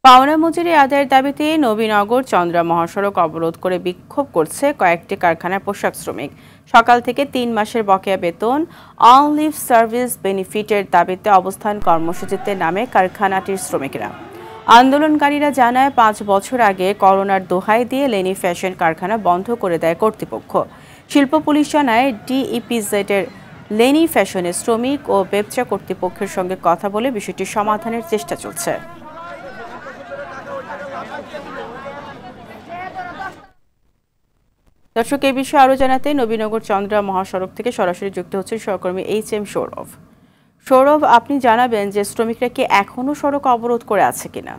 পাওনা মজুরি আদায়ের দাবিতে নবীনগর চন্দ্রা মহাসড়ক অবরোধ করে বিক্ষোভ করছে কয়েকটি কারখানার পোশাক শ্রমিক। সকাল থেকে ৩ মাসের বকেয়া বেতন, অন লিভ সার্ভিস বেনিফিটের দাবিতে অবস্থান কর্মসূচিতে নামে কারখানাটির শ্রমিকেরা। আন্দোলনকারীরা জানায় ৫ বছর আগে করোনার দোহাই দিয়ে লেনি ফ্যাশন কারখানা বন্ধ করে দেয় কর্তৃপক্ষ। শিল্প পুলিশ জানায় ডিইপিজেড এর লেনি ফ্যাশনের শ্রমিক ও ব্যবসা কর্তৃপক্ষের সঙ্গে কথা বলে বিষয়টি সমাধানের চেষ্টা চলছে। দর্শক, এই বিষয়ে আরো জানাতে নবীনগর চন্দ্রা মহাসড়ক থেকে সরাসরি যুক্ত হচ্ছেন সহকর্মী HM সৌরভ। সৌরভ, আপনি জানাবেন যে শ্রমিকরা কি এখনো সড়ক অবরোধ করে আছে কিনা?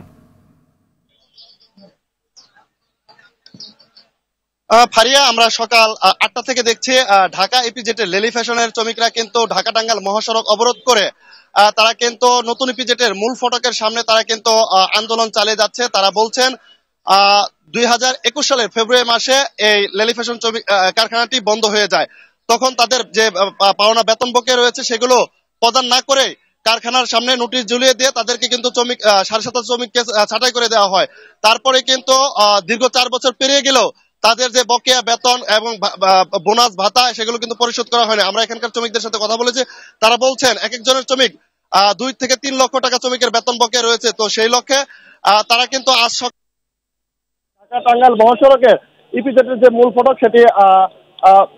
ফারিয়া, আমরা সকাল ৮টা থেকে দেখছি ঢাকা ইপিজেটের লেলি ফ্যাশনের শ্রমিকরা কিন্তু ঢাকা টাঙ্গাইল মহাসড়ক অবরোধ করে তারা কিন্তু নতুন ইপিজেটের মূল ফটকের সামনে তারা কিন্তু আন্দোলন চালিয়ে যাচ্ছে। তারা বলছেন ২০২১ সালের ফেব্রুয়ারি মাসে এই লেলি ফ্যাশন কারখানাটি বন্ধ হয়ে যায়। তখন তাদের যে পাওনা বেতন বকেয়া রয়েছে সেগুলো প্রদান না করে কারখানার সামনে নোটিশ ঝুলিয়ে দিয়ে তাদেরকে কিন্তু ৭৫০ শ্রমিককে ছাঁটাই করে দেওয়া হয়। তারপরে কিন্তু দীর্ঘ ৪ বছর পেরিয়ে গেলেও তাদের যে বকেয়া বেতন এবং বোনাস ভাতা সেগুলো কিন্তু পরিশোধ করা হয়নি। আমরা এখানকার শ্রমিকদের সাথে কথা বলেছি, তারা বলছেন এক একজনের শ্রমিক ২ থেকে ৩ লক্ষ টাকা শ্রমিকের বেতন বকেয়া রয়েছে। তো সেই লক্ষ্যে তারা কিন্তু আজ ঢাকা টাঙ্গাইল মহাসড়কে ইপিজেডের যে মূল ফটক সেটি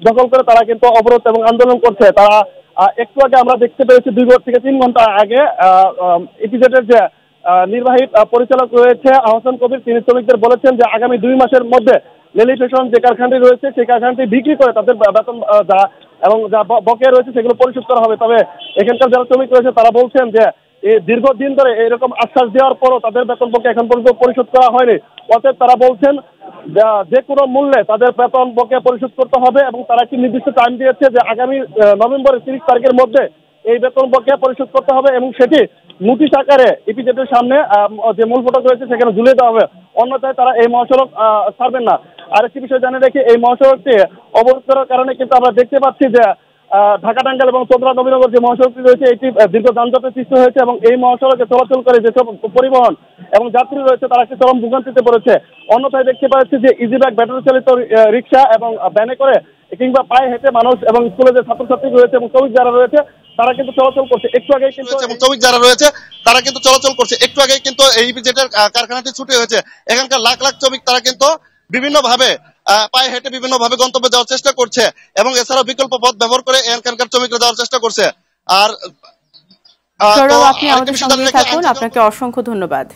দখল করে তারা কিন্তু অবরোধ এবং আন্দোলন করছে। তারা একটু আগে আমরা দেখতে পেয়েছি ২ থেকে ৩ ঘন্টা আগে ইপিজেডের যে নির্বাহী পরিচালক রয়েছে আহসান কবির, তিনি শ্রমিকদের বলেছেন যে আগামী ২ মাসের মধ্যে লেলি ফ্যাশন যে কারখানাটি রয়েছে সেই কারখানাটি বিক্রি করে তাদের বেতন এবং যা বকেয়া রয়েছে সেগুলো পরিশোধ করা হবে। তবে এখানকার যারা শ্রমিক রয়েছে তারা বলছেন যে এই দীর্ঘদিন ধরে এরকম আশ্বাস দেওয়ার পরও তাদের বেতন বকেয়া এখন পর্যন্ত পরিশোধ করা হয়নি। অতএব তারা বলছেন যে কোনো মূল্যে তাদের বেতন বকেয়া পরিশোধ করতে হবে এবং তারা একটি নির্দিষ্ট টাইম দিয়েছে যে আগামী নভেম্বরের ৩০ তারিখের মধ্যে এই বেতন বকেয়া পরিশোধ করতে হবে এবং সেটি নোটিশ আকারে ইপিজেডের সামনে যে মূল ফটক রয়েছে সেখানে ঝুলিয়ে দেওয়া হবে, অন্যথায় তারা এই মহাসড়ক ছাড়বেন না। আরেকটি বিষয় জানিয়ে রেখে এই মহাসড়কটি অবরোধ করার কারণে কিন্তু আমরা দেখতে পাচ্ছি যে ঢাকা টাঙ্গাইল এবং চন্দ্রা নবীনগর যে মহাসড়কটি রয়েছে এটি দীর্ঘ যানজটের সৃষ্টি হয়েছে এবং এই মহাসড়কে চলাচল করে যেসব পরিবহন এবং যাত্রী রয়েছে তারা একটি চরম ভোগান্তিতে পড়েছে। অন্যথায় দেখতে পাচ্ছি যে ইজিব্যাগ ব্যাটারি চালিত রিক্সা এবং ভ্যানে করে কিংবা পায়ে হেঁটে মানুষ এবং স্কুলে যে ছাত্রছাত্রী রয়েছে এবং শ্রমিক যারা রয়েছে তারা কিন্তু চলাচল করছে। একটু আগে কিন্তু শ্রমিক যারা রয়েছে তারা কিন্তু চলাচল করছে। একটু আগে কিন্তু এই ইপিজেডের কারখানাটি ছুটি হয়েছে। এখানকার লাখ লাখ শ্রমিক তারা কিন্তু বিভিন্ন ভাবে পায়ে হেঁটে বিভিন্ন ভাবে গন্তব্যে যাওয়ার চেষ্টা করছে এবং এছাড়াও বিকল্প পথ ব্যবহার করে এখানকার শ্রমিকরা যাওয়ার চেষ্টা করছে। আর আপনি আমাদের সঙ্গে থাকুন, আপনাকে অসংখ্য ধন্যবাদ।